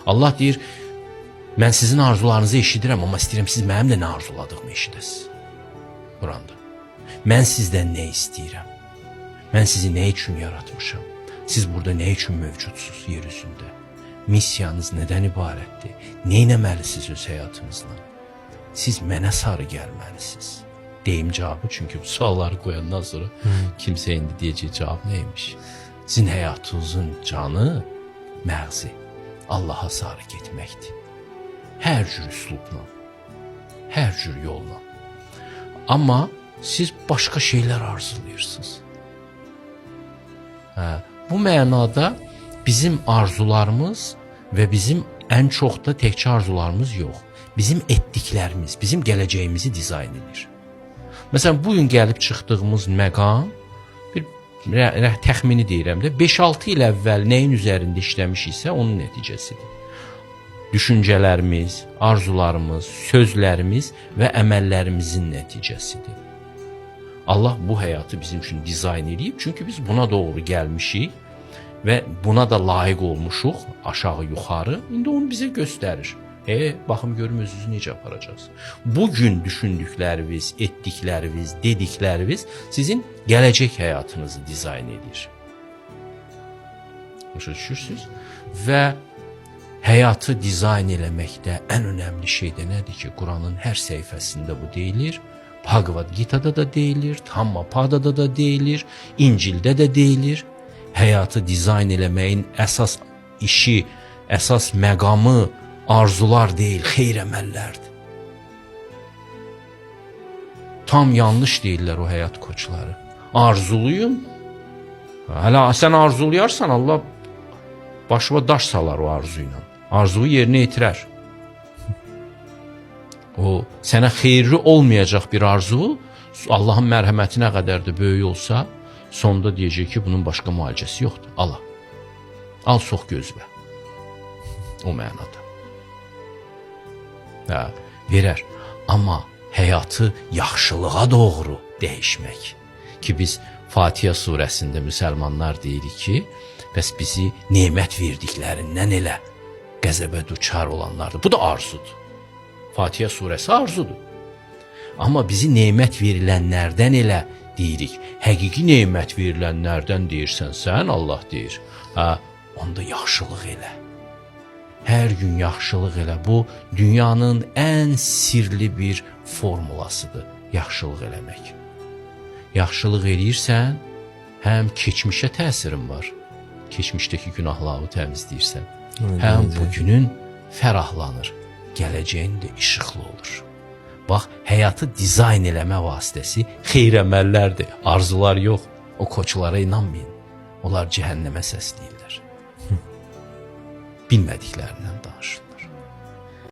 Allah deyir, mən sizin arzularınızı eşidirəm, amma istəyirəm siz mənim də nə arzuladığımı eşidəsiniz. Quranda. Mən sizdən nə istəyirəm? Mən sizi nə üçün yaratmışam? Siz burada nə üçün mövcudsuz yer üzündə? Missiyanız nədən ibarətdir? Nə etməlisiniz öz həyatınızla? Siz mənə sarı gəlməlisiniz. Deyim cavabı, çünki bu sualları qoyandan sonra kimsə indi deyəcək cavab neymiş? Sizin həyatınızın canı, məğzi Allaha sarı getməkdir. Hər cür üslubla, hər cür yolla. Amma siz başqa şeylər arzulayırsınız. Bu mənada bizim arzularımız və bizim ən çox da təkcə arzularımız yox, bizim etdiklərimiz, bizim gələcəyimizi dizayn edir. Məsələn, bugün gəlib çıxdığımız məqam, bir təxmini deyirəm də, 5-6 il əvvəl nəyin üzərində işləmişiksə, onun nəticəsidir. Düşüncələrimiz, arzularımız, sözlərimiz və əməllərimizin nəticəsidir. Allah bu həyatı bizim üçün dizayn edib, çünki biz buna doğru gəlmişik və buna da layiq olmuşuq, aşağı yuxarı, indi onu bizə göstərir. Baxım görüm özünüzü necə aparacaqsınız. Bugün düşündükləriniz, etdikləriniz, dedikləriniz sizin gələcək həyatınızı dizayn edir. Başa düşürsünüz? Və həyatı dizayn eləməkdə ən önəmli şey də nədir ki, Quranın hər səhifəsində bu deyilir, Bhagavad Gita'da da deyilir, Dhammapada'da da deyilir, İncildə də deyilir. Həyatı dizayn eləməyin əsas işi, əsas məqamı arzular deyil, xeyr əməllərdir. Tam yanlış deyirlər o həyat koçları. Arzuluyum. Hələ sən arzulayarsan, Allah başıma daş salar o arzuyla. Arzuyu yerinə yetirər. O sənə xeyirli olmayacaq bir arzu, Allahın mərhəməti nə qədər də böyük olsa, sonda deyəcək ki, bunun başqa müalicəsi yoxdur. Al. Al, sox gözlə. O mənada. Verər. Amma həyatı yaxşılığa doğru dəyişmək. Ki biz Fatihə surəsində müsəlmanlar deyirik ki, bəs bizi nemət verdiklərindən elə qəzəbə düçar olanlardır. Bu da arzudur. Fatihə surəsi arzudur. Amma bizi nemət verilənlərdən elə deyirik. Həqiqi nemət verilənlərdən deyirsən sən, Allah deyir. Onda yaxşılıq elə. Hər gün yaxşılıq elə. Bu, dünyanın ən sirli bir formulasıdır, yaxşılıq eləmək. Yaxşılıq eləyirsən, həm keçmişə təsirin var, keçmişdəki günahları təmizləyirsən, həm bugünün fərahlanır, gələcəyin də işıqlı olur. Bax, həyatı dizayn eləmə vasitəsi xeyr əməllərdir, arzular yox. O koçlara inanmayın, onlar cəhənnəmə səsləyirlər. Bilmədiklərindən danışın.